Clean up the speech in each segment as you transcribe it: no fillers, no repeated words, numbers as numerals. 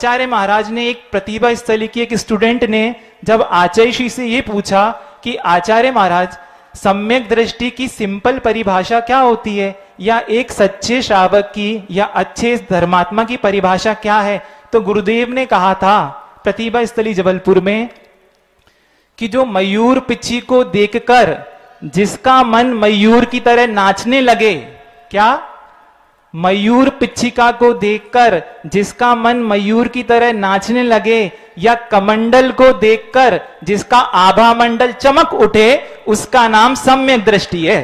आचार्य महाराज ने एक प्रतिभा स्थली की एक स्टूडेंट ने जब आचार्य श्री से ये पूछा कि आचार्य महाराज सम्यक दृष्टि की सिंपल परिभाषा क्या होती है, या एक सच्चे श्रावक की या अच्छे धर्मात्मा की परिभाषा क्या है, तो गुरुदेव ने कहा था प्रतिभा स्थली जबलपुर में कि जो मयूर पिच्छी को देखकर जिसका मन मयूर की तरह नाचने लगे, क्या मयूर पिच्छिका को देखकर जिसका मन मयूर की तरह नाचने लगे, या कमंडल को देखकर जिसका आभा मंडल चमक उठे, उसका नाम सम्यक दृष्टि है।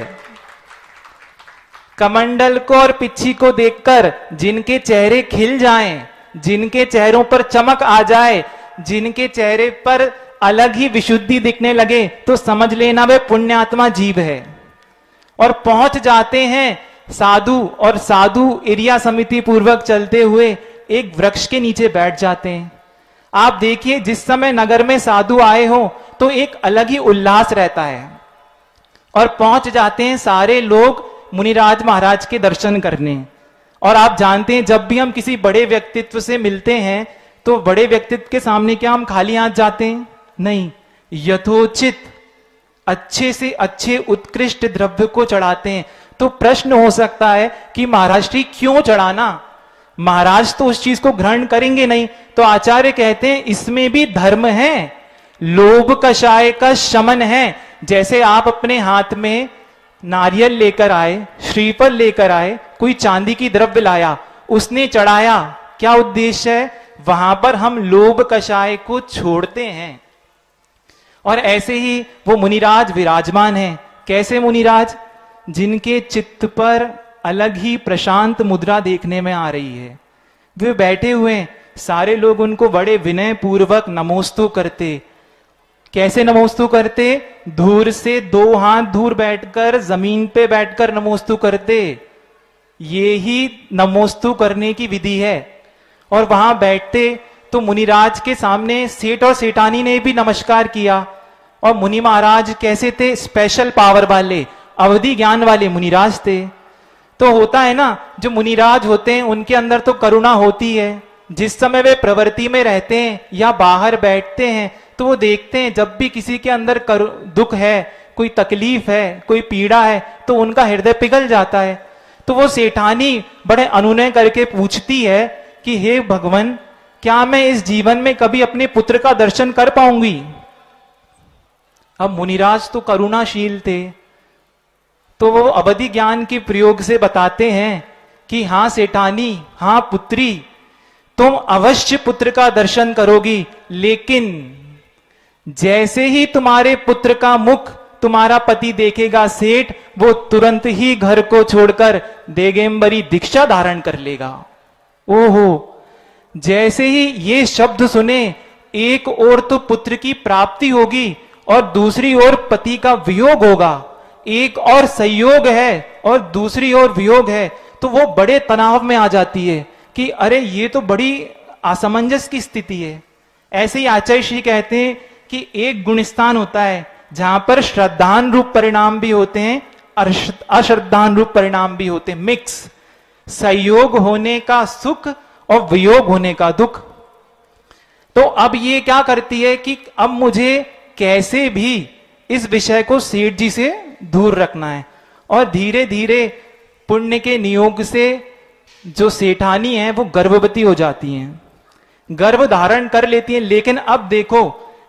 कमंडल को और पिच्छी को देखकर जिनके चेहरे खिल जाएं, जिनके चेहरों पर चमक आ जाए, जिनके चेहरे पर अलग ही विशुद्धि दिखने लगे, तो समझ लेना वे पुण्यात्मा जीव है। और पहुंच जाते हैं साधु, और साधु एरिया समिति पूर्वक चलते हुए एक वृक्ष के नीचे बैठ जाते हैं। आप देखिए जिस समय नगर में साधु आए हो तो एक अलग ही उल्लास रहता है, और पहुंच जाते हैं सारे लोग मुनिराज महाराज के दर्शन करने। और आप जानते हैं जब भी हम किसी बड़े व्यक्तित्व से मिलते हैं तो बड़े व्यक्तित्व के सामने क्या हम खाली हाथ जाते हैं? नहीं, यथोचित अच्छे से अच्छे उत्कृष्ट द्रव्य को चढ़ाते हैं। तो प्रश्न हो सकता है कि महाराज जी क्यों चढ़ाना, महाराज तो उस चीज को ग्रहण करेंगे नहीं। तो आचार्य कहते हैं इसमें भी धर्म है, लोभ कषाय का शमन है। जैसे आप अपने हाथ में नारियल लेकर आए, श्रीफल लेकर आए, कोई चांदी की द्रव्य लाया, उसने चढ़ाया, क्या उद्देश्य है? वहां पर हम लोभ कषाय को छोड़ते हैं। और ऐसे ही वो मुनिराज विराजमान हैं। कैसे मुनिराज? जिनके चित्त पर अलग ही प्रशांत मुद्रा देखने में आ रही है। वे बैठे हुए हैं, सारे लोग उनको बड़े विनय पूर्वक नमोस्तु करते। कैसे नमोस्तु करते? दूर से 2 हाथ दूर बैठकर, जमीन पे बैठकर नमोस्तु करते। ये ही नमोस्तु करने की विधि है। और वहां बैठते तो मुनिराज के सामने सेठ और सेठानी ने भी नमस्कार किया। और मुनि महाराज कैसे थे? स्पेशल पावर वाले, अवधि ज्ञान वाले मुनिराज थे। तो होता है ना, जो मुनिराज होते हैं उनके अंदर तो करुणा होती है। जिस समय वे प्रवृत्ति में रहते हैं या बाहर बैठते हैं तो वो देखते हैं जब भी किसी के अंदर दुख है, कोई तकलीफ है, कोई पीड़ा है, तो उनका हृदय पिघल जाता है। तो वो सेठानी बड़े अनुनय करके पूछती है कि हे भगवान, क्या मैं इस जीवन में कभी अपने पुत्र का दर्शन कर पाऊंगी? अब मुनिराज तो करुणाशील थे, तो वो अवधि ज्ञान के प्रयोग से बताते हैं कि हाँ सेठानी, हाँ पुत्री, तुम अवश्य पुत्र का दर्शन करोगी, लेकिन जैसे ही तुम्हारे पुत्र का मुख तुम्हारा पति देखेगा सेठ, वो तुरंत ही घर को छोड़कर देगेम्बरी दीक्षा धारण कर लेगा। ओहो, जैसे ही ये शब्द सुने, एक ओर तो पुत्र की प्राप्ति होगी और दूसरी ओर पति का वियोग होगा। एक और संयोग है और दूसरी ओर वियोग है, तो वो बड़े तनाव में आ जाती है कि अरे ये तो बड़ी असमंजस की स्थिति है। ऐसे ही आचार्य श्री कहते हैं कि एक गुणस्थान होता है जहां पर श्रद्धान रूप परिणाम भी होते हैं, अश्रद्धान रूप परिणाम भी होते हैं, मिक्स। संयोग होने का सुख और वियोग होने का दुख। तो अब ये क्या करती है कि अब मुझे कैसे भी इस विषय को सेठ जी से दूर रखना है। और धीरे धीरे पुण्य के नियोग से जो सेठानी है वो गर्भवती हो जाती हैं, गर्भ धारण कर लेती हैं। लेकिन अब देखो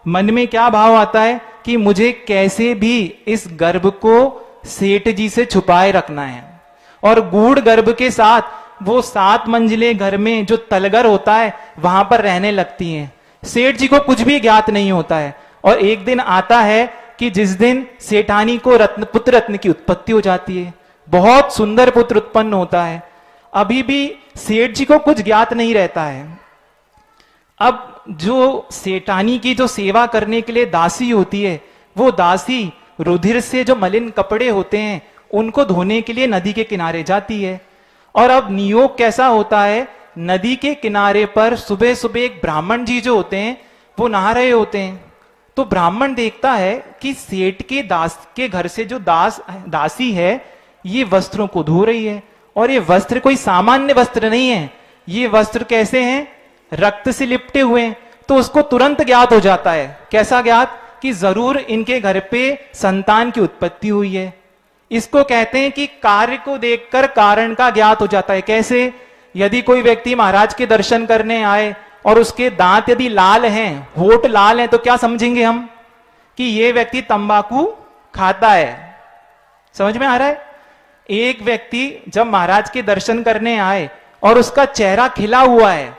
मन में क्या भाव आता है कि मुझे कैसे भी इस गर्भ को सेठ जी से छुपाए रखना है। और गूढ़ गर्भ के साथ वो 7 मंजिले घर में जो तलगर होता है वहां पर रहने लगती हैं। सेठ जी को कुछ भी ज्ञात नहीं होता है। और एक दिन आता है कि जिस दिन सेठानी को पुत्र रत्न की उत्पत्ति हो जाती है, बहुत सुंदर पुत्र उत्पन्न होता है। अभी भी सेठ जी को कुछ ज्ञात नहीं रहता है। अब जो सेठानी की जो सेवा करने के लिए दासी होती है, वो दासी रुधिर से जो मलिन कपड़े होते हैं उनको धोने के लिए नदी के किनारे जाती है। और अब नियोग कैसा होता है, नदी के किनारे पर सुबह सुबह एक ब्राह्मण जी जो होते हैं वो नहा रहे होते हैं। तो ब्राह्मण देखता है कि सेठ के दास के घर से जो दासी है ये वस्त्रों को धो रही है। और ये वस्त्र कोई सामान्य वस्त्र नहीं है, ये वस्त्र कैसे हैं? रक्त से लिपटे हुए हैं, तो उसको तुरंत ज्ञात हो जाता है। कैसा ज्ञात? कि जरूर इनके घर पे संतान की उत्पत्ति हुई है। इसको कहते हैं कि कार्य को देखकर कारण का ज्ञात हो जाता है। कैसे? यदि कोई व्यक्ति महाराज के दर्शन करने आए और उसके दांत यदि लाल हैं, होठ लाल हैं, तो क्या समझेंगे हम? कि ये व्यक्ति तंबाकू खाता है। समझ में आ रहा है? एक व्यक्ति जब महाराज के दर्शन करने आए और उसका चेहरा खिला हुआ है,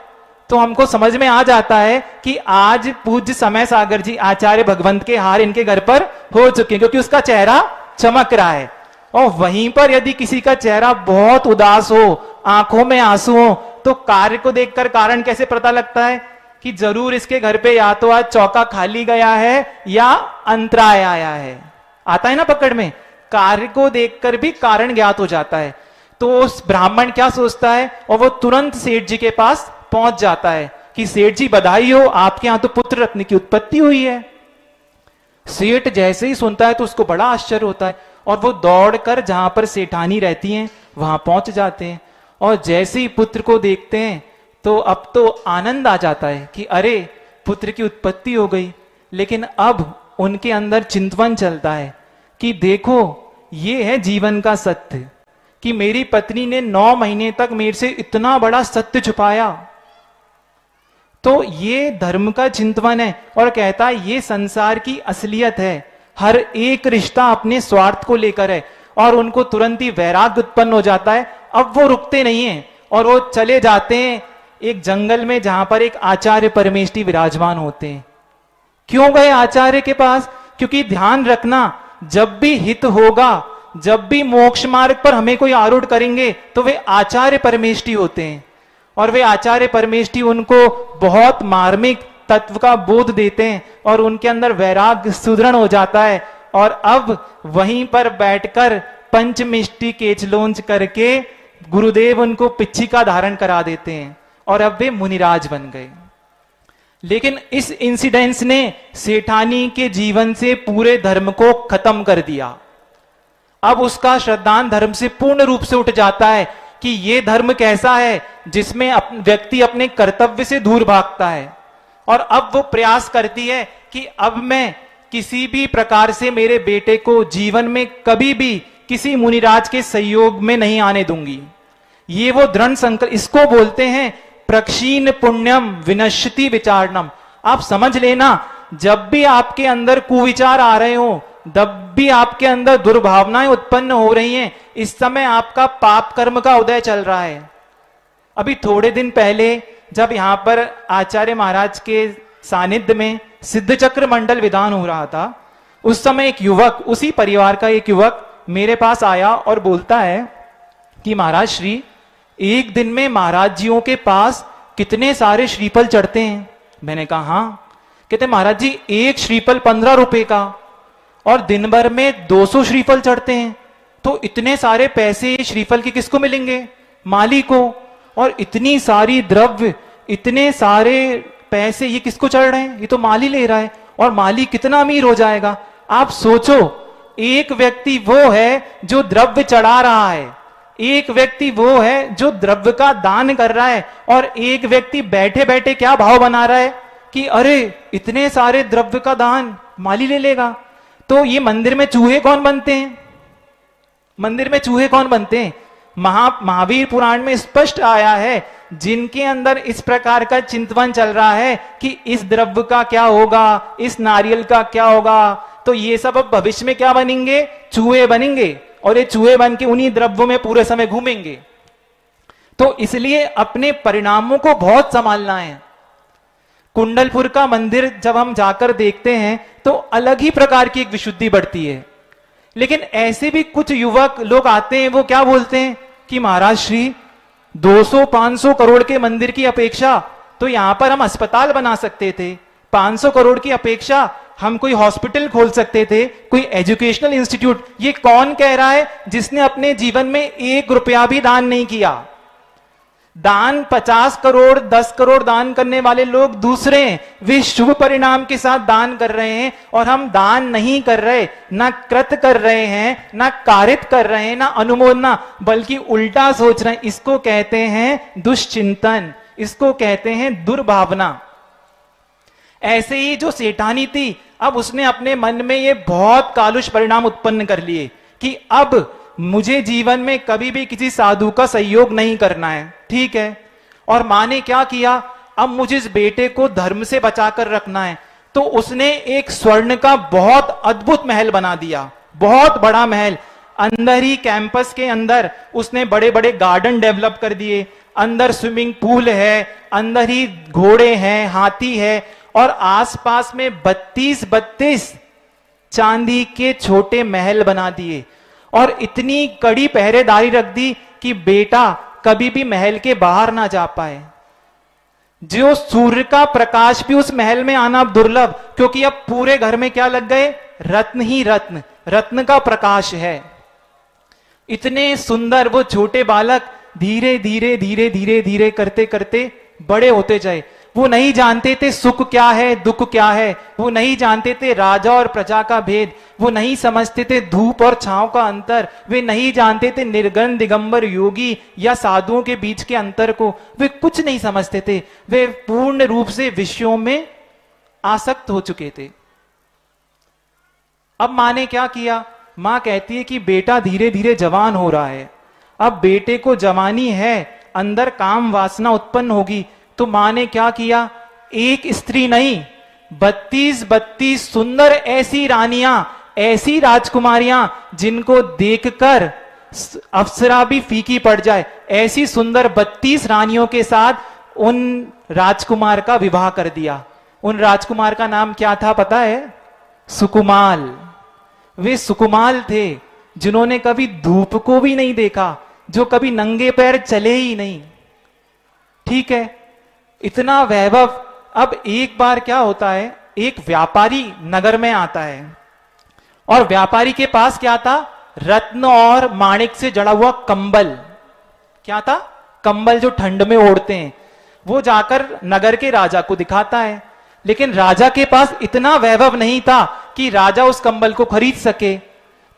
तो हमको समझ में आ जाता है कि आज पूज्य समय सागर जी आचार्य भगवंत के हार इनके घर पर हो चुके हैं, क्योंकि उसका चेहरा चमक रहा है। और वहीं पर यदि किसी का चेहरा बहुत उदास हो, आंखों में आंसू हो, तो कार्य को देखकर कारण कैसे पता लगता है? कि जरूर इसके घर पे या तो आज चौका खाली गया है या अंतराय आया है। आता है ना पकड़ में? कार्य को देखकर भी कारण ज्ञात हो जाता है। तो उस ब्राह्मण क्या सोचता है, और वो तुरंत सेठ जी के पास पहुंच जाता है कि सेठ जी बधाई हो, आपके यहां तो पुत्र रत्न की उत्पत्ति हुई है। सेठ जैसे ही सुनता है तो उसको बड़ा आश्चर्य होता है, और वो दौड़कर जहां पर सेठानी रहती हैं वहां पहुंच जाते हैं। और जैसे ही पुत्र को देखते हैं तो अब तो आनंद आ जाता है कि अरे पुत्र की उत्पत्ति हो गई। लेकिन अब उनके अंदर चिंतन चलता है कि देखो, ये है जीवन का सत्य कि मेरी पत्नी ने 9 महीने तक मेरे से इतना बड़ा सत्य छुपाया। तो ये धर्म का चिंतन है। और कहता है ये संसार की असलियत है, हर एक रिश्ता अपने स्वार्थ को लेकर है। और उनको तुरंत ही वैराग्य उत्पन्न हो जाता है। अब वो रुकते नहीं हैं और वो चले जाते हैं एक जंगल में जहां पर एक आचार्य परमेष्ठी विराजमान होते हैं। क्यों गए आचार्य के पास? क्योंकि ध्यान रखना, जब भी हित होगा, जब भी मोक्ष मार्ग पर हमें कोई आरूढ़ करेंगे, तो वे आचार्य परमेष्ठी होते हैं। और वे आचार्य परमेष्ठी उनको बहुत मार्मिक तत्व का बोध देते हैं और उनके अंदर वैराग्य सुदृढ़ हो जाता है। और अब वहीं पर बैठकर पंचमिष्टि केचलोंच करके गुरुदेव उनको पिच्छिका धारण करा देते हैं और अब वे मुनिराज बन गए। लेकिन इस इंसिडेंस ने सेठानी के जीवन से पूरे धर्म को खत्म कर दिया। अब उसका श्रद्धान धर्म से पूर्ण रूप से उठ जाता है कि यह धर्म कैसा है जिसमें व्यक्ति अपने कर्तव्य से दूर भागता है। और अब वो प्रयास करती है कि अब मैं किसी भी प्रकार से मेरे बेटे को जीवन में कभी भी किसी मुनिराज के सहयोग में नहीं आने दूंगी। ये वो दृढ़ संकल्प, इसको बोलते हैं प्रक्षीण पुण्यम विनश्यति विचारणम। आप समझ लेना, जब भी आपके अंदर कुविचार आ रहे हो, जब भी आपके अंदर दुर्भावनाएं उत्पन्न हो रही हैं, इस समय आपका पाप कर्म का उदय चल रहा है। अभी थोड़े दिन पहले जब यहां पर आचार्य महाराज के सानिध्य में सिद्ध चक्र मंडल विधान हो रहा था, उस समय एक युवक, उसी परिवार का एक युवक मेरे पास आया और बोलता है कि महाराज श्री, एक दिन में महाराज जियों के पास कितने सारे श्रीफल चढ़ते हैं? मैंने कहा हाँ। कहते महाराज जी, एक श्रीफल 15 रुपए का, और दिन भर में 200 श्रीफल चढ़ते हैं। तो इतने सारे पैसे श्रीफल के किसको मिलेंगे? माली को। और इतनी सारी द्रव्य, इतने सारे पैसे ये किसको चढ़ रहे हैं? ये तो माली ले रहा है। और माली कितना अमीर हो जाएगा? आप सोचो, एक व्यक्ति वो है जो द्रव्य चढ़ा रहा है, एक व्यक्ति वो है जो द्रव्य का दान कर रहा है, और एक व्यक्ति बैठे बैठे क्या भाव बना रहा है कि अरे इतने सारे द्रव्य का दान माली ले लेगा। तो ये मंदिर में चूहे कौन बनते हैं? मंदिर में चूहे कौन बनते हैं? महावीर पुराण में स्पष्ट आया है, जिनके अंदर इस प्रकार का चिंतन चल रहा है कि इस द्रव्य का क्या होगा, इस नारियल का क्या होगा, तो ये सब अब भविष्य में क्या बनेंगे? चूहे बनेंगे। और ये चूहे बन के उन्हीं द्रव्यों में पूरे समय घूमेंगे। तो इसलिए अपने परिणामों को बहुत संभालना है। कुंडलपुर का मंदिर जब हम जाकर देखते हैं तो अलग ही प्रकार की एक विशुद्धि बढ़ती है। लेकिन ऐसे भी कुछ युवक लोग आते हैं, वो क्या बोलते हैं कि महाराज श्री, 200-500 करोड़ के मंदिर की अपेक्षा तो यहां पर हम अस्पताल बना सकते थे, 500 करोड़ की अपेक्षा हम कोई हॉस्पिटल खोल सकते थे, कोई एजुकेशनल इंस्टीट्यूट। ये कौन कह रहा है जिसने अपने जीवन में 1 रुपया भी दान नहीं किया? दान 50 करोड़ 10 करोड़ दान करने वाले लोग दूसरे हैं, वे शुभ परिणाम के साथ दान कर रहे हैं, और हम दान नहीं कर रहे, ना कृत कर रहे हैं, ना कारित कर रहे हैं, ना अनुमोदना, बल्कि उल्टा सोच रहे हैं। इसको कहते हैं दुष्चिंतन, इसको कहते हैं दुर्भावना। ऐसे ही जो सेठानी थी, अब उसने अपने मन में ये बहुत कालुष परिणाम उत्पन्न कर लिए कि अब मुझे जीवन में कभी भी किसी साधु का सहयोग नहीं करना है, ठीक है। और मां ने क्या किया, अब मुझे इस बेटे को धर्म से बचाकर रखना है, तो उसने एक स्वर्ण का बहुत अद्भुत महल बना दिया, बहुत बड़ा महल। अंदर ही कैंपस के अंदर उसने बड़े बड़े गार्डन डेवलप कर दिए, अंदर स्विमिंग पूल है, अंदर ही घोड़े हैं, हाथी है, और आसपास में 32 चांदी के छोटे महल बना दिए, और इतनी कड़ी पहरेदारी रख दी कि बेटा कभी भी महल के बाहर ना जा पाए। जो सूर्य का प्रकाश भी उस महल में आना दुर्लभ, क्योंकि अब पूरे घर में क्या लग गए, रत्न ही रत्न, रत्न का प्रकाश है। इतने सुंदर वो छोटे बालक धीरे धीरे धीरे धीरे धीरे करते करते बड़े होते जाए। वो नहीं जानते थे सुख क्या है, दुख क्या है, वो नहीं जानते थे राजा और प्रजा का भेद, वो नहीं समझते थे धूप और छांव का अंतर, वे नहीं जानते थे निर्गुण दिगंबर योगी या साधुओं के बीच के अंतर को, वे कुछ नहीं समझते थे। वे पूर्ण रूप से विषयों में आसक्त हो चुके थे। अब मां ने क्या किया, मां कहती है कि बेटा धीरे धीरे जवान हो रहा है, अब बेटे को जवानी है, अंदर काम वासना उत्पन्न होगी, तो मां ने क्या किया, एक स्त्री नहीं 32 सुंदर ऐसी रानियां, ऐसी राजकुमारियां जिनको देखकर अप्सरा भी फीकी पड़ जाए, ऐसी सुंदर 32 रानियों के साथ उन राजकुमार का विवाह कर दिया। उन राजकुमार का नाम क्या था पता है, सुकुमाल। वे सुकुमाल थे जिन्होंने कभी धूप को भी नहीं देखा, जो कभी नंगे पैर चले ही नहीं, ठीक है। इतना वैभव। अब एक बार क्या होता है, एक व्यापारी नगर में आता है, और व्यापारी के पास क्या था, रत्न और माणिक से जड़ा हुआ कंबल। क्या था, कंबल जो ठंड में ओढ़ते हैं। वो जाकर नगर के राजा को दिखाता है, लेकिन राजा के पास इतना वैभव नहीं था कि राजा उस कंबल को खरीद सके,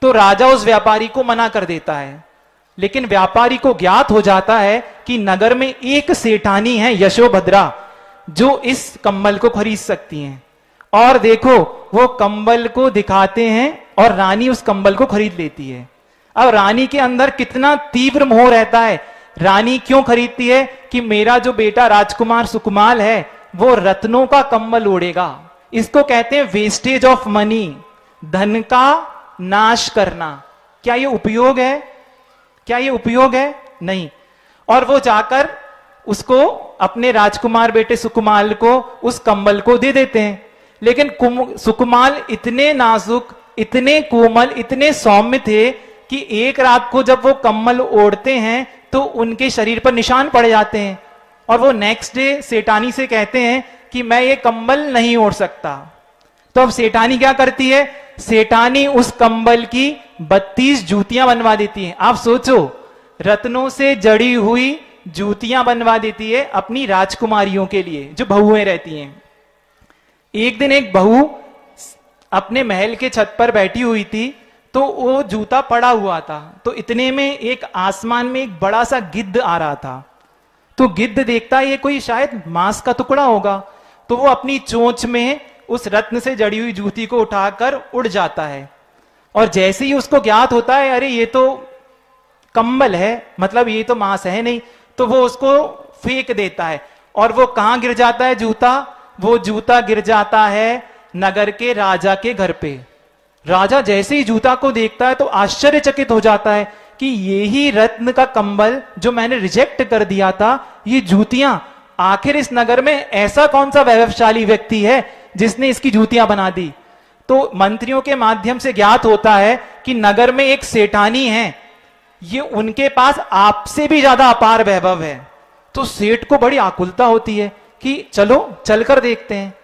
तो राजा उस व्यापारी को मना कर देता है। लेकिन व्यापारी को ज्ञात हो जाता है कि नगर में एक सेठानी है यशोभद्रा, जो इस कंबल को खरीद सकती हैं। और देखो वो कंबल को दिखाते हैं और रानी उस कंबल को खरीद लेती है। अब रानी के अंदर कितना तीव्र मोह रहता है। रानी क्यों खरीदती है कि मेरा जो बेटा राजकुमार सुकुमाल है वो रत्नों का कंबल ओढ़ेगा। इसको कहते हैं वेस्टेज ऑफ मनी, धन का नाश करना। क्या ये उपयोग है, क्या ये उपयोग है? नहीं। और वो जाकर उसको अपने राजकुमार बेटे सुकुमाल को उस कंबल को दे देते हैं। लेकिन सुकुमाल इतने नाजुक, इतने कोमल, इतने सौम्य थे कि एक रात को जब वो कंबल ओढ़ते हैं तो उनके शरीर पर निशान पड़ जाते हैं, और वो नेक्स्ट डे सेठानी से कहते हैं कि मैं ये कंबल नहीं ओढ़ सकता। तो अब सेठानी क्या करती है, सेठानी उस कंबल की 32 जूतियां बनवा देती है। आप सोचो, रत्नों से जड़ी हुई जूतियां बनवा देती है अपनी राजकुमारियों के लिए जो बहुएं रहती हैं। एक दिन एक बहू अपने महल के छत पर बैठी हुई थी, तो वो जूता पड़ा हुआ था, तो इतने में एक आसमान में एक बड़ा सा गिद्ध आ रहा था। तो गिद्ध देखता है ये कोई शायद मांस का टुकड़ा होगा, तो वो अपनी चोंच में उस रत्न से जड़ी हुई जूती को उठाकर उड़ जाता है। और जैसे ही उसको ज्ञात होता है अरे ये तो कंबल है, मतलब ये तो मांस है नहीं, तो वो उसको फेंक देता है। और वो कहां गिर जाता है जूता, वो जूता गिर जाता है नगर के राजा के घर पे। राजा जैसे ही जूता को देखता है तो आश्चर्यचकित हो जाता है कि ये ही रत्न का कंबल जो मैंने रिजेक्ट कर दिया था, ये जूतियां, आखिर इस नगर में ऐसा कौन सा वैभवशाली व्यक्ति है जिसने इसकी जूतियां बना दी। तो मंत्रियों के माध्यम से ज्ञात होता है कि नगर में एक सेठानी है, ये उनके पास आपसे भी ज्यादा अपार वैभव है। तो सेठ को बड़ी आकुलता होती है कि चलो चलकर देखते हैं।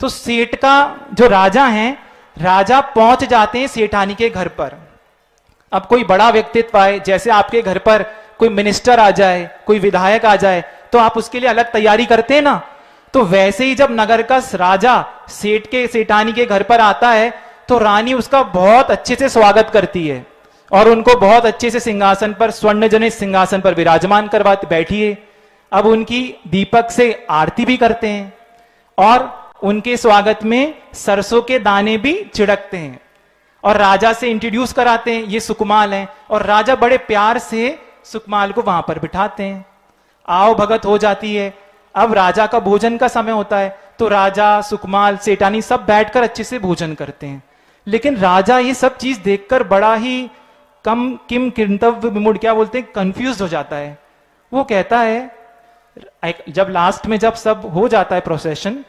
तो सेठ का जो राजा है, राजा पहुंच जाते हैं सेठानी के घर पर। अब कोई बड़ा व्यक्तित्व आए, जैसे आपके घर पर कोई मिनिस्टर आ जाए, कोई विधायक आ जाए, तो आप उसके लिए अलग तैयारी करते हैं ना। तो वैसे ही जब नगर का राजा सेठानी के घर पर आता है तो रानी उसका बहुत अच्छे से स्वागत करती है और उनको बहुत अच्छे से सिंहासन पर, स्वर्ण जनित सिंहासन पर विराजमान करवाती, बैठिए। अब उनकी दीपक से आरती भी करते हैं और उनके स्वागत में सरसों के दाने भी छिड़कते हैं और राजा से इंट्रोड्यूस कराते हैं, ये सुकमाल हैं, और राजा बड़े प्यार से सुकमाल को वहां पर बिठाते हैं। आओ भगत हो जाती है। अब राजा का भोजन का समय होता है, तो राजा, सुकमाल, सेठानी सब बैठकर अच्छे से भोजन करते हैं। लेकिन राजा ये सब चीज देखकर बड़ा ही कम किम किंतव्य विमूढ़, क्या बोलते हैं, कंफ्यूज हो जाता है। वो कहता है, जब लास्ट में जब सब हो जाता है प्रोसेशन,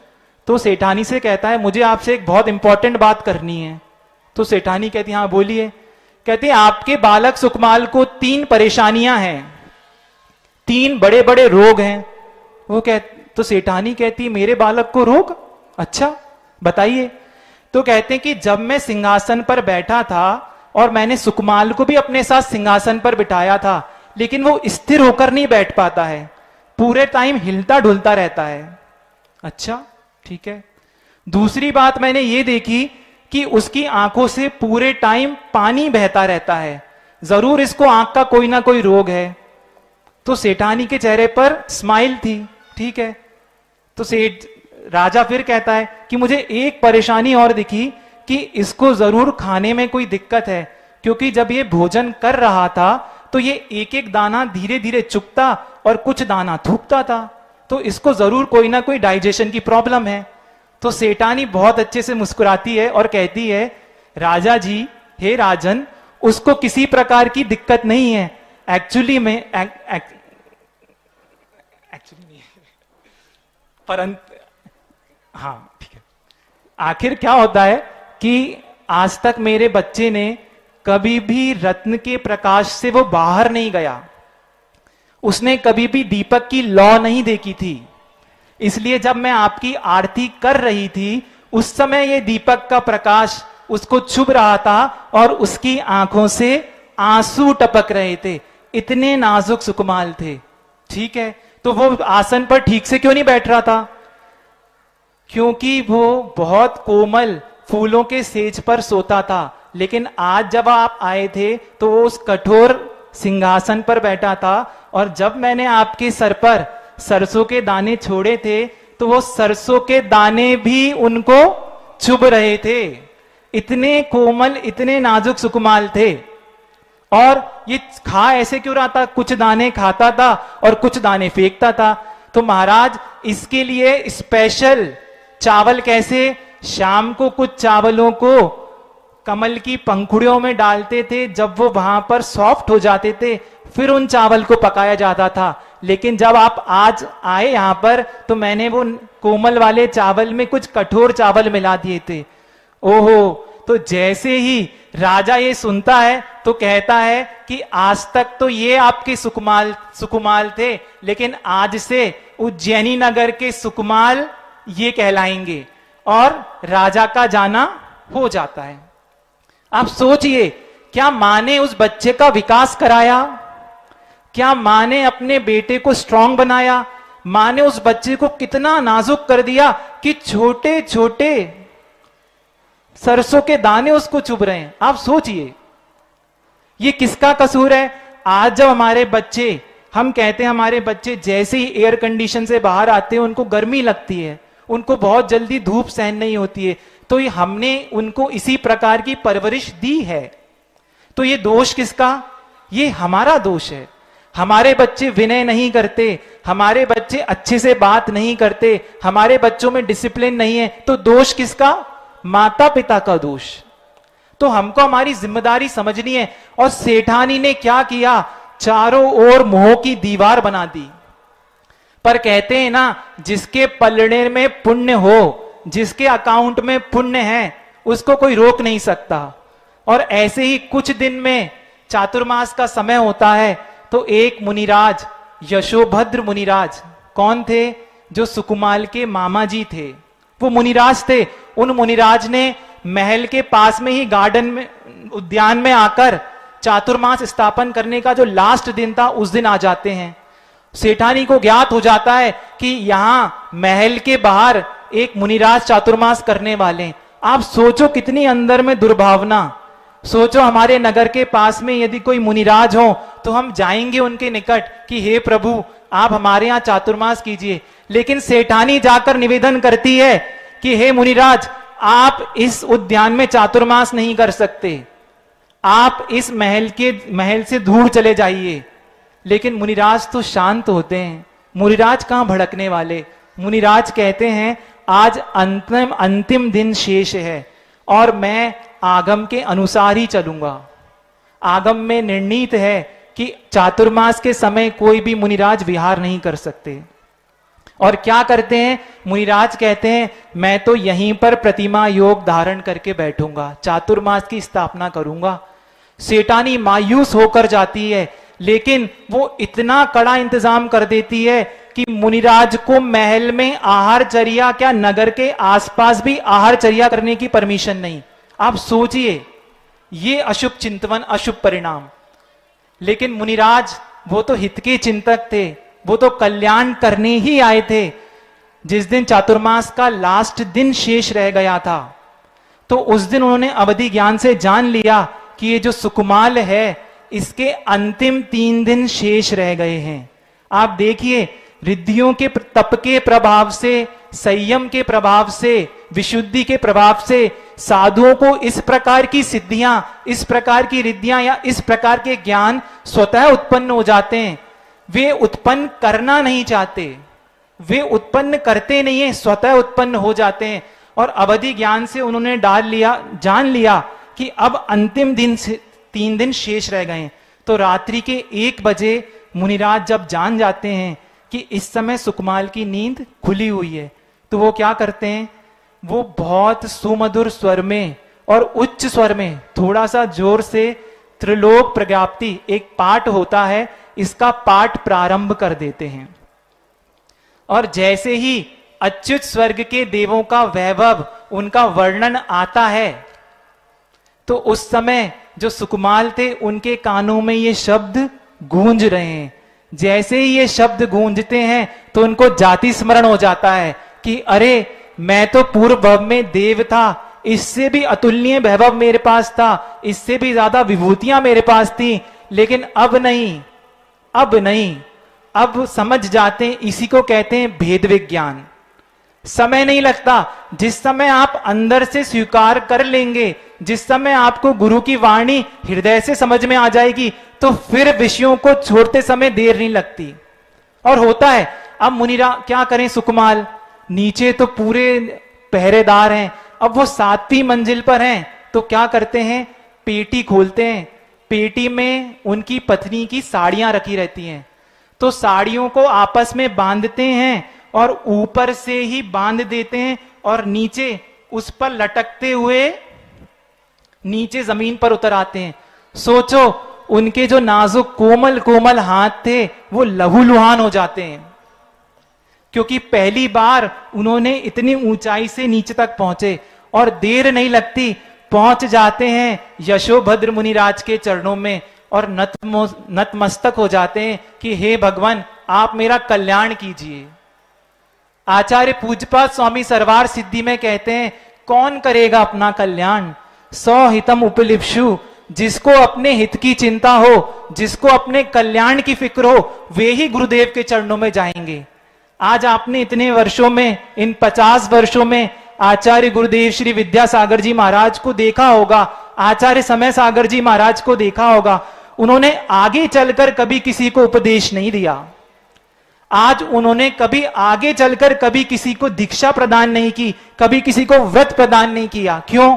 तो सेठानी से कहता है मुझे आपसे एक बहुत इंपॉर्टेंट बात करनी है। तो सेठानी कहती हाँ बोलिए। कहती है आपके बालक सुकमाल को 3 परेशानियां हैं, 3 बड़े बड़े रोग हैं। तो सेठानी कहती मेरे बालक को रोग, अच्छा बताइए। तो कहते हैं कि जब मैं सिंहासन पर बैठा था और मैंने सुकमाल को भी अपने साथ सिंहासन पर बिठाया था, लेकिन वो स्थिर होकर नहीं बैठ पाता है, पूरे टाइम हिलता डुलता रहता है। अच्छा ठीक है। दूसरी बात मैंने ये देखी कि उसकी आंखों से पूरे टाइम पानी बहता रहता है, जरूर इसको आंख का कोई ना कोई रोग है। तो सेठानी के चेहरे पर स्माइल थी, ठीक है। तो सेठ राजा फिर कहता है कि मुझे एक परेशानी और दिखी कि इसको जरूर खाने में कोई दिक्कत है, क्योंकि जब ये भोजन कर रहा था तो ये एक एक दाना धीरे धीरे चुगता और कुछ दाना थूकता था, तो इसको जरूर कोई ना कोई डाइजेशन की प्रॉब्लम है। तो सेठानी बहुत अच्छे से मुस्कुराती है और कहती है राजा जी, हे राजन, उसको किसी प्रकार की दिक्कत नहीं है। एक्चुअली में एक्चुअली नहीं है, परंतु हाँ ठीक है। आखिर क्या होता है कि आज तक मेरे बच्चे ने कभी भी रत्न के प्रकाश से वो बाहर नहीं गया, उसने कभी भी दीपक की लौ नहीं देखी थी। इसलिए जब मैं आपकी आरती कर रही थी उस समय ये दीपक का प्रकाश उसको छुभ रहा था और उसकी आंखों से आंसू टपक रहे थे, इतने नाजुक सुकमाल थे। ठीक है, तो वो आसन पर ठीक से क्यों नहीं बैठ रहा था? क्योंकि वो बहुत कोमल फूलों के सेज पर सोता था। लेकिन आज जब आप आए थे तो वो उस कठोर सिंहासन पर बैठा था, और जब मैंने आपके सर पर सरसों के दाने छोड़े थे तो वो सरसों के दाने भी उनको चुभ रहे थे। इतने कोमल, इतने नाजुक सुकुमाल थे। और ये खा ऐसे क्यों रहा था? कुछ दाने खाता था और कुछ दाने फेंकता था। तो महाराज इसके लिए स्पेशल चावल, कैसे शाम को कुछ चावलों को कमल की पंखुड़ियों में डालते थे, जब वो वहां पर सॉफ्ट हो जाते थे फिर उन चावल को पकाया जाता था। लेकिन जब आप आज आए यहां पर तो मैंने वो कोमल वाले चावल में कुछ कठोर चावल मिला दिए थे। ओहो, तो जैसे ही राजा ये सुनता है तो कहता है कि आज तक तो ये आपके सुकुमाल थे, लेकिन आज से उज्जैनी नगर के सुकुमाल ये कहलाएंगे, और राजा का जाना हो जाता है। आप सोचिए, क्या मां ने उस बच्चे का विकास कराया? क्या मां ने अपने बेटे को स्ट्रांग बनाया? मां ने उस बच्चे को कितना नाजुक कर दिया कि छोटे छोटे सरसों के दाने उसको चुभ रहे हैं। आप सोचिए, ये किसका कसूर है? आज जब हमारे बच्चे, हम कहते हैं हमारे बच्चे जैसे ही एयर कंडीशन से बाहर आते हैं उनको गर्मी लगती है, उनको बहुत जल्दी धूप सहन नहीं होती है, तो ये हमने उनको इसी प्रकार की परवरिश दी है। तो ये दोष किसका? ये हमारा दोष है। हमारे बच्चे विनय नहीं करते, हमारे बच्चे अच्छे से बात नहीं करते, हमारे बच्चों में डिसिप्लिन नहीं है, तो दोष किसका? माता पिता का दोष। तो हमको हमारी जिम्मेदारी समझनी है। और सेठानी ने क्या किया? चारों ओर मोह की दीवार बना दी। पर कहते हैं ना, जिसके पलड़े में पुण्य हो, जिसके अकाउंट में पुण्य है, उसको कोई रोक नहीं सकता। और ऐसे ही कुछ दिन में चातुर्मास का समय होता है, तो एक मुनिराज, यशोभद्र मुनिराज, कौन थे? जो सुकुमाल के मामा जी थे, वो मुनिराज थे। उन मुनिराज ने महल के पास में ही गार्डन में, उद्यान में आकर चातुर्मास स्थापन करने का जो लास्ट दिन था उस दिन आ जाते हैं। सेठानी को ज्ञात हो जाता है कि यहां महल के बाहर एक मुनिराज चातुर्मास करने वाले। आप सोचो कितनी अंदर में दुर्भावना। सोचो हमारे नगर के पास में यदि कोई मुनिराज हो तो हम जाएंगे उनके निकट कि हे प्रभु, आप हमारे यहाँ चातुर्मास कीजिए। लेकिन सेठानी जाकर निवेदन करती है कि हे मुनिराज, आप इस उद्यान में चातुर्मास नहीं कर सकते, आप इस महल से दूर चले जाइए। लेकिन मुनिराज तो शांत होते हैं, मुनिराज कहां भड़कने वाले। मुनिराज कहते हैं आज अंतिम दिन शेष है और मैं आगम के अनुसार ही चलूंगा। आगम में निर्णीत है कि चातुर्मास के समय कोई भी मुनिराज विहार नहीं कर सकते। और क्या करते हैं मुनिराज, कहते हैं मैं तो यहीं पर प्रतिमा योग धारण करके बैठूंगा, चातुर्मास की स्थापना करूंगा। सेठानी मायूस होकर जाती है, लेकिन वो इतना कड़ा इंतजाम कर देती है कि मुनिराज को महल में आहारचर्या, क्या नगर के आसपास भी आहारचर्या करने की परमिशन नहीं। आप सोचिए, ये अशुभ चिंतन, अशुभ परिणाम। लेकिन मुनिराज वो तो हित के चिंतक थे, वो तो कल्याण करने ही आए थे। जिस दिन चातुर्मास का लास्ट दिन शेष रह गया था, तो उस दिन उन्होंने अवधि ज्ञान से जान लिया कि ये जो सुकुमाल है इसके अंतिम 3 दिन शेष रह गए हैं। आप देखिए, रिद्धियों के तप के प्रभाव से, संयम के प्रभाव से, विशुद्धि के प्रभाव से साधुओं को इस प्रकार की सिद्धियां, इस प्रकार की रिद्धियां या इस प्रकार के ज्ञान स्वतः उत्पन्न हो जाते हैं। वे उत्पन्न करना नहीं चाहते, वे उत्पन्न करते नहीं है, स्वतः उत्पन्न हो जाते हैं। और अवधि ज्ञान से उन्होंने जान लिया कि अब अंतिम दिन से 3 दिन शेष रह गए। तो रात्रि के 1 बजे मुनिराज जब जान जाते हैं कि इस समय सुकुमाल की नींद खुली हुई है, तो वो क्या करते हैं, वो बहुत सुमधुर स्वर में और उच्च स्वर में, थोड़ा सा जोर से त्रिलोक प्रज्ञाप्ति एक पाठ होता है, इसका पाठ प्रारंभ कर देते हैं। और जैसे ही अच्युत स्वर्ग के देवों का वैभव, उनका वर्णन आता है, तो उस समय जो सुकुमाल थे उनके कानों में ये शब्द गूंज रहे हैं। जैसे ही ये शब्द गूंजते हैं तो उनको जाति स्मरण हो जाता है कि अरे, मैं तो पूर्व भव में देव था, इससे भी अतुलनीय वैभव मेरे पास था, इससे भी ज्यादा विभूतियां मेरे पास थी, लेकिन अब नहीं, अब नहीं। अब समझ जाते हैं, इसी को कहते हैं भेद विज्ञान। समय नहीं लगता, जिस समय आप अंदर से स्वीकार कर लेंगे, जिस समय आपको गुरु की वाणी हृदय से समझ में आ जाएगी, तो फिर विषयों को छोड़ते समय देर नहीं लगती। और होता है, अब मुनिरा क्या करें, सुकुमाल नीचे तो पूरे पहरेदार हैं, अब वो 7वीं मंजिल पर हैं, तो क्या करते हैं, पेटी खोलते हैं। पेटी में उनकी पत्नी की साड़ियां रखी रहती हैं, तो साड़ियों को आपस में बांधते हैं और ऊपर से ही बांध देते हैं और नीचे उस पर लटकते हुए नीचे जमीन पर उतर आते हैं। सोचो, उनके जो नाजुक कोमल कोमल हाथ थे वो लहूलुहान हो जाते हैं, क्योंकि पहली बार उन्होंने इतनी ऊंचाई से नीचे तक पहुंचे। और देर नहीं लगती, पहुंच जाते हैं यशोभद्र मुनिराज के चरणों में और नतमस्तक हो जाते हैं कि हे भगवान, आप मेरा कल्याण कीजिए। आचार्य पूज्यपाद स्वामी सरवार सिद्धि में कहते हैं, कौन करेगा अपना कल्याण, सौ हितम उपलिप्सु, जिसको अपने हित की चिंता हो, जिसको अपने कल्याण की फिक्र हो, वे ही गुरुदेव के चरणों में जाएंगे। आज आपने इतने वर्षों में, इन 50 वर्षों में आचार्य गुरुदेव श्री विद्यासागर जी महाराज को देखा होगा, आचार्य समय सागर जी महाराज को देखा होगा। उन्होंने आगे चलकर कभी किसी को उपदेश नहीं दिया। आज उन्होंने कभी आगे चलकर कभी किसी को दीक्षा प्रदान नहीं की, कभी किसी को व्रत प्रदान नहीं किया। क्यों?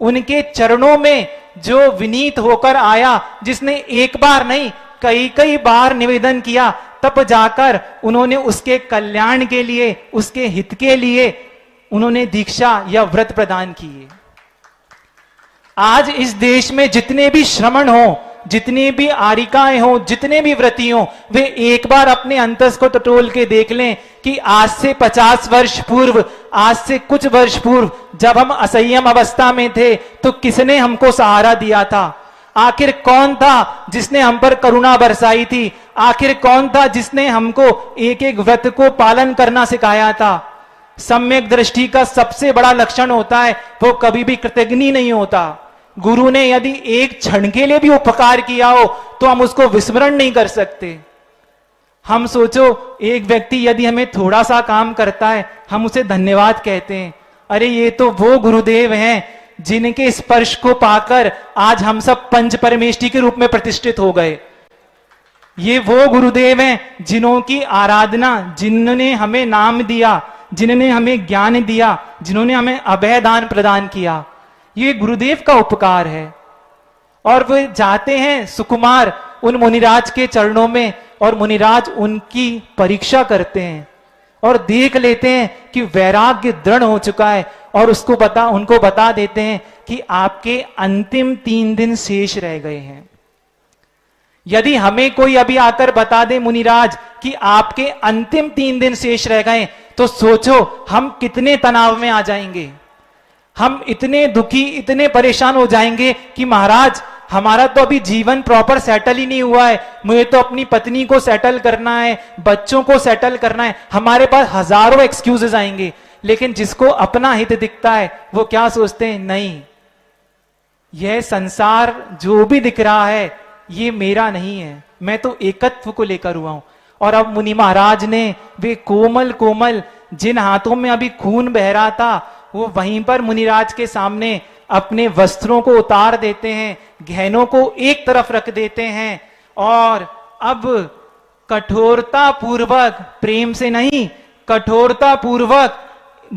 उनके चरणों में जो विनीत होकर आया, जिसने एक बार नहीं कई कई बार निवेदन किया, तब जाकर उन्होंने उसके कल्याण के लिए, उसके हित के लिए उन्होंने दीक्षा या व्रत प्रदान किए। आज इस देश में जितने भी श्रमण हो, जितनी भी आरिकाएं हो, जितने भी व्रती हो, वे एक बार अपने अंतस को टटोल के देख लें कि आज से 50 वर्ष पूर्व, आज से कुछ वर्ष पूर्व जब हम असंयम अवस्था में थे, तो किसने हमको सहारा दिया था? आखिर कौन था जिसने हम पर करुणा बरसाई थी? आखिर कौन था जिसने हमको एक एक व्रत को पालन करना सिखाया था? सम्यक दृष्टि का सबसे बड़ा लक्षण होता है, वो कभी भी कृतज्ञ नहीं होता। गुरु ने यदि एक क्षण के लिए भी उपकार किया हो तो हम उसको विस्मरण नहीं कर सकते। हम सोचो, एक व्यक्ति यदि हमें थोड़ा सा काम करता है, हम उसे धन्यवाद कहते हैं। अरे ये तो वो गुरुदेव हैं जिनके स्पर्श को पाकर आज हम सब पंच परमेष्टि के रूप में प्रतिष्ठित हो गए। ये वो गुरुदेव हैं जिन्हों की आराधना, जिन्होंने हमें नाम दिया, जिन्होंने हमें ज्ञान दिया, जिन्होंने हमें अभय दान प्रदान किया। ये गुरुदेव का उपकार है। और वे जाते हैं सुकुमार उन मुनिराज के चरणों में, और मुनिराज उनकी परीक्षा करते हैं और देख लेते हैं कि वैराग्य दृढ़ हो चुका है, और उनको बता देते हैं कि आपके अंतिम 3 दिन शेष रह गए हैं। यदि हमें कोई अभी आकर बता दे मुनिराज कि आपके अंतिम 3 दिन शेष रह गए, तो सोचो हम कितने तनाव में आ जाएंगे। हम इतने दुखी, इतने परेशान हो जाएंगे कि महाराज हमारा तो अभी जीवन प्रॉपर सेटल ही नहीं हुआ है, मुझे तो अपनी पत्नी को सेटल करना है, बच्चों को सेटल करना है। हमारे पास हजारों एक्सक्यूजेस आएंगे। लेकिन जिसको अपना हित दिखता है वो क्या सोचते हैं, नहीं, यह संसार जो भी दिख रहा है ये मेरा नहीं है, मैं तो एकत्व को लेकर हुआ हूं। और अब मुनि महाराज ने वे कोमल कोमल जिन हाथों में अभी खून बह रहा था, वो वहीं पर मुनिराज के सामने अपने वस्त्रों को उतार देते हैं, गहनों को एक तरफ रख देते हैं, और अब कठोरता पूर्वक, प्रेम से नहीं, कठोरता पूर्वक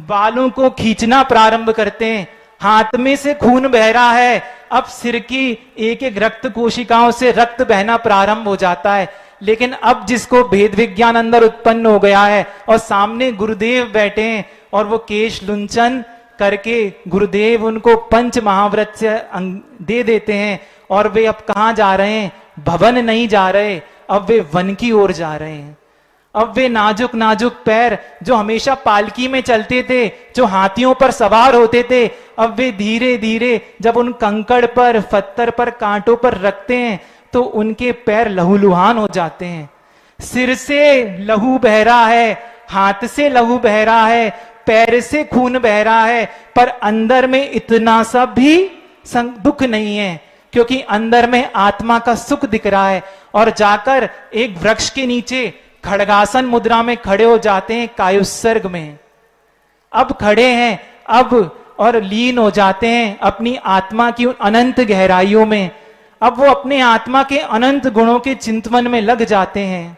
बालों को खींचना प्रारंभ करते हैं। हाथ में से खून बह रहा है, अब सिर की एक एक रक्त कोशिकाओं से रक्त बहना प्रारंभ हो जाता है। लेकिन अब जिसको भेद विज्ञान अंदर उत्पन्न हो गया है और सामने गुरुदेव बैठे हैं, और वो केश लुंचन करके गुरुदेव उनको पंच महाव्रत से दे देते हैं, और वे अब कहां जा रहे हैं, भवन नहीं जा रहे, अब वे वन की ओर जा रहे हैं। अब वे नाजुक नाजुक पैर जो हमेशा पालकी में चलते थे, जो हाथियों पर सवार होते थे, अब वे धीरे धीरे जब उन कंकड़ पर, पत्थर पर, कांटों पर रखते हैं तो उनके पैर लहूलुहान हो जाते हैं। सिर से लहू बह रहा है, हाथ से लहू बह रहा है, पैर से खून बह रहा है, पर अंदर में इतना सा भी दुख नहीं है, क्योंकि अंदर में आत्मा का सुख दिख रहा है। और जाकर एक वृक्ष के नीचे खड़गासन मुद्रा में खड़े हो जाते हैं, कायुत्सर्ग में। अब खड़े हैं, अब और लीन हो जाते हैं अपनी आत्मा की अनंत गहराइयों में। अब वो अपने आत्मा के अनंत गुणों के चिंतन में लग जाते हैं।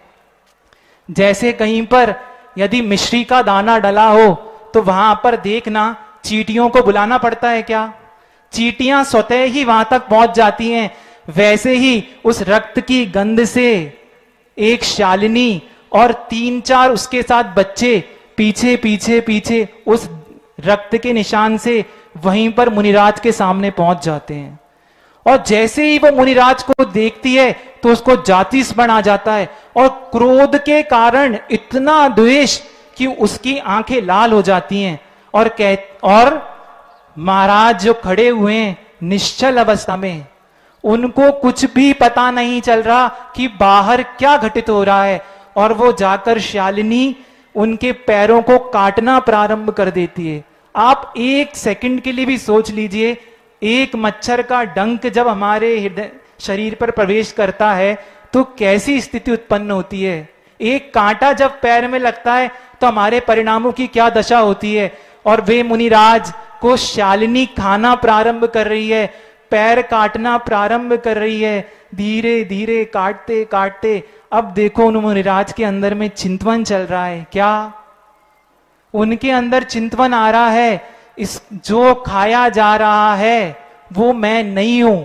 जैसे कहीं पर यदि मिश्री का दाना डला हो तो वहां पर देखना चींटियों को बुलाना पड़ता है क्या? चींटियां स्वतः ही वहां तक पहुंच जाती हैं। वैसे ही उस रक्त की गंध से एक शालिनी और 3-4 उसके साथ बच्चे पीछे पीछे पीछे उस रक्त के निशान से वहीं पर मुनिराज के सामने पहुंच जाते हैं। और जैसे ही वो मुनिराज को देखती है तो उसको जातिस बना जाता है, और क्रोध के कारण इतना द्वेष कि उसकी आंखें लाल हो जाती हैं। और महाराज जो खड़े हुए हैं निश्चल अवस्था में, उनको कुछ भी पता नहीं चल रहा कि बाहर क्या घटित हो रहा है। और वो जाकर शालिनी उनके पैरों को काटना प्रारंभ कर देती है। आप 1 सेकंड के लिए भी सोच लीजिए, एक मच्छर का डंक जब हमारे हृदय शरीर पर प्रवेश करता है तो कैसी स्थिति उत्पन्न होती है। एक कांटा जब पैर में लगता है तो हमारे परिणामों की क्या दशा होती है। और वे मुनिराज को शालिनी खाना प्रारंभ कर रही है, पैर काटना प्रारंभ कर रही है, धीरे धीरे काटते काटते। अब देखो उन मुनिराज के अंदर में चिंतवन चल रहा है। क्या उनके अंदर चिंतवन आ रहा है, इस जो खाया जा रहा है वो मैं नहीं हूं,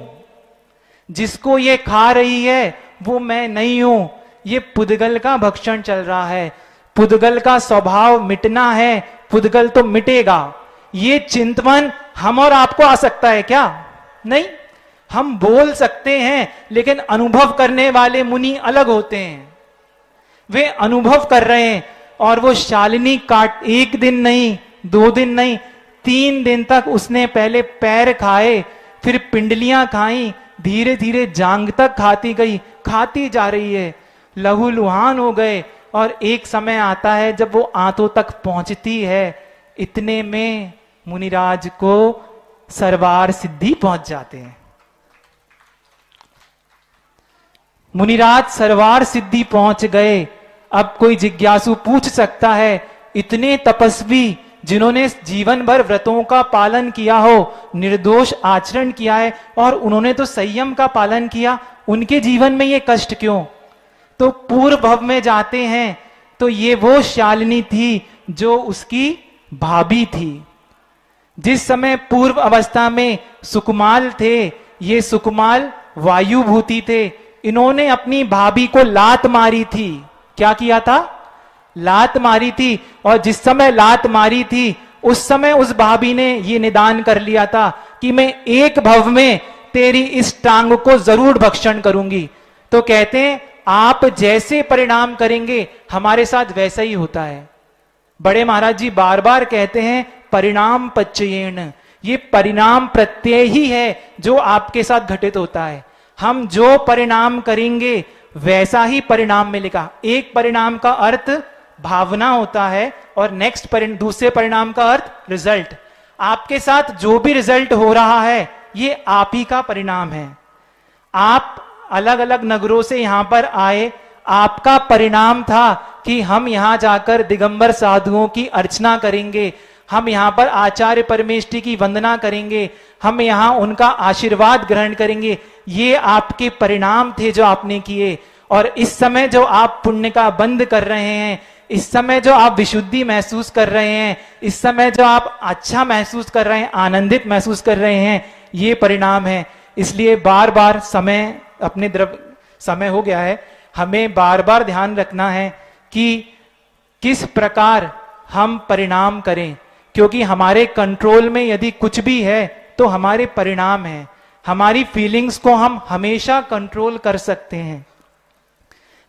जिसको ये खा रही है वो मैं नहीं हूं, ये पुद्गल का भक्षण चल रहा है, पुद्गल का स्वभाव मिटना है, पुद्गल तो मिटेगा। ये चिंतवन हम और आपको आ सकता है क्या? नहीं। हम बोल सकते हैं, लेकिन अनुभव करने वाले मुनि अलग होते हैं। वे अनुभव कर रहे हैं। और वो शालिनी काट 1 दिन नहीं, 2 दिन नहीं, 3 दिन तक उसने पहले पैर खाए, फिर पिंडलियां खाई, धीरे धीरे जांग तक खाती गई, खाती जा रही है, लहूलुहान हो गए। और एक समय आता है जब वो आंतों तक पहुंचती है। इतने में मुनिराज को सरवार सिद्धि पहुंच जाते हैं। मुनिराज सरवार सिद्धि पहुंच गए अब कोई जिज्ञासु पूछ सकता है, इतने तपस्वी जिन्होंने जीवन भर व्रतों का पालन किया हो, निर्दोष आचरण किया है, और उन्होंने तो संयम का पालन किया, उनके जीवन में ये कष्ट क्यों? तो पूर्व भव में जाते हैं तो ये वो शालिनी थी जो उसकी भाभी थी। जिस समय पूर्व अवस्था में सुकुमाल थे, ये सुकुमाल वायुभूति थे, इन्होंने अपनी भाभी को लात मारी थी। क्या किया था? लात मारी थी। और जिस समय लात मारी थी उस समय उस भाभी ने ये निदान कर लिया था कि मैं एक भव में तेरी इस टांग को जरूर भक्षण करूंगी। तो कहते हैं आप जैसे परिणाम करेंगे हमारे साथ वैसा ही होता है। बड़े महाराज जी बार बार कहते हैं परिणाम पच्चयेन, ये परिणाम प्रत्यय ही है जो आपके साथ घटित होता है। हम जो परिणाम करेंगे वैसा ही परिणाम मिलेगा। एक परिणाम का अर्थ भावना होता है और दूसरे परिणाम का अर्थ रिजल्ट। आपके साथ जो भी रिजल्ट हो रहा है ये आप ही का परिणाम है। आप अलग अलग नगरों से यहां पर आए, आपका परिणाम था कि हम यहां जाकर दिगंबर साधुओं की अर्चना करेंगे, हम यहां पर आचार्य परमेष्ठी की वंदना करेंगे, हम यहां उनका आशीर्वाद ग्रहण करेंगे। ये आपके परिणाम थे जो आपने किए। और इस समय जो आप पुण्य का बंद कर रहे हैं, इस समय जो आप विशुद्धि महसूस कर रहे हैं, इस समय जो आप अच्छा महसूस कर रहे हैं, आनंदित महसूस कर रहे हैं, ये परिणाम है। इसलिए बार बार समय हो गया है, हमें बार बार ध्यान रखना है कि किस प्रकार हम परिणाम करें, क्योंकि हमारे कंट्रोल में यदि कुछ भी है तो हमारे परिणाम है। हमारी फीलिंग्स को हम हमेशा कंट्रोल कर सकते हैं।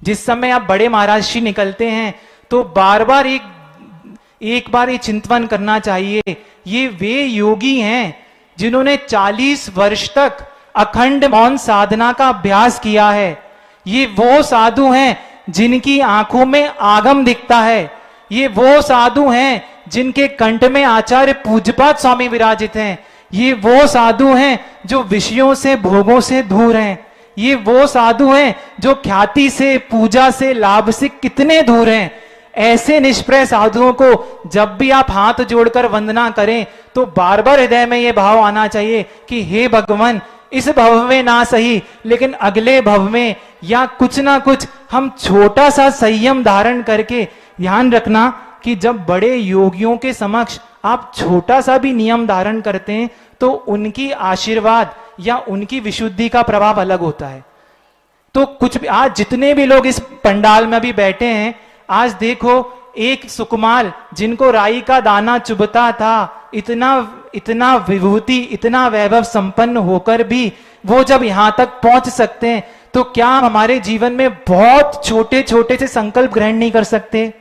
जिस समय आप बड़े महाराज श्री निकलते हैं तो बार बार एक बार ये चिंतन करना चाहिए, ये वे योगी हैं जिन्होंने 40 वर्ष तक अखंड मौन साधना का अभ्यास किया है। ये वो साधु हैं जिनकी आंखों में आगम दिखता है। ये वो साधु हैं जिनके कंठ में आचार्य पूज्यपाद स्वामी विराजित हैं। ये वो साधु हैं जो विषयों से भोगों से दूर हैं। ये वो साधु हैं जो ख्याति से, पूजा से, लाभ से कितने दूर हैं। ऐसे निष्प्रय साधुओं को जब भी आप हाथ जोड़कर वंदना करें तो बार बार हृदय में यह भाव आना चाहिए कि हे भगवान, इस भव में ना सही लेकिन अगले भव में या कुछ ना कुछ हम छोटा सा संयम धारण करके, ध्यान रखना कि जब बड़े योगियों के समक्ष आप छोटा सा भी नियम धारण करते हैं तो उनकी आशीर्वाद या उनकी विशुद्धि का प्रभाव अलग होता है। तो कुछ भी, आज जितने भी लोग इस पंडाल में अभी बैठे हैं, आज देखो एक सुकुमाल जिनको राई का दाना चुभता था, इतना विभूति, इतना वैभव संपन्न होकर भी वो जब यहां तक पहुंच सकते हैं, तो क्या हमारे जीवन में बहुत छोटे छोटे से संकल्प ग्रहण नहीं कर सकते?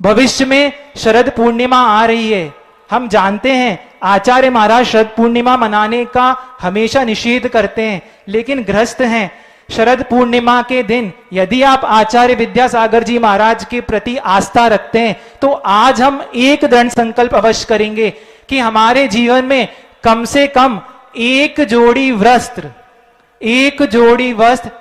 भविष्य में शरद पूर्णिमा आ रही है। हम जानते हैं आचार्य महाराज शरद पूर्णिमा मनाने का हमेशा निषेध करते हैं, लेकिन गृहस्थ हैं। शरद पूर्णिमा के दिन यदि आप आचार्य विद्यासागर जी महाराज के प्रति आस्था रखते हैं तो आज हम एक दृढ़ संकल्प अवश्य करेंगे कि हमारे जीवन में कम से कम एक जोड़ी वस्त्र,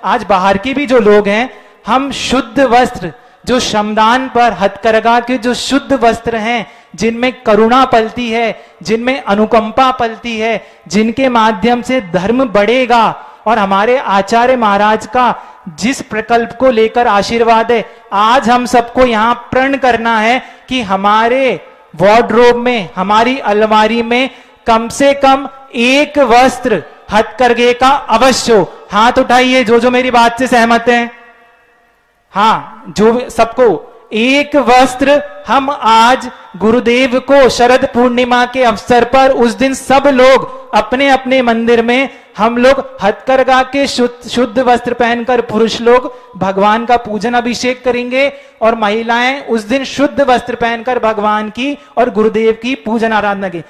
आज बाहर के भी जो लोग हैं, हम शुद्ध वस्त्र, जो श्रमदान पर हथकरघा के जो शुद्ध वस्त्र हैं, जिनमें करुणा पलती है, जिनमें अनुकंपा पलती है, जिनके माध्यम से धर्म बढ़ेगा और हमारे आचार्य महाराज का जिस प्रकल्प को लेकर आशीर्वाद है, आज हम सबको यहां प्रण करना है कि हमारे वार्डरोब में, हमारी अलमारी में कम से कम एक वस्त्र हथकरघे का अवश्य हो। हाथ उठाइए जो मेरी बात से सहमत हैं। हाँ, जो सबको एक वस्त्र हम आज गुरुदेव को शरद पूर्णिमा के अवसर पर उस दिन सब लोग अपने अपने मंदिर में हम लोग हथकरघा के शुद्ध वस्त्र पहनकर पुरुष लोग भगवान का पूजन अभिषेक करेंगे और महिलाएं उस दिन शुद्ध वस्त्र पहनकर भगवान की और गुरुदेव की पूजन आराधना की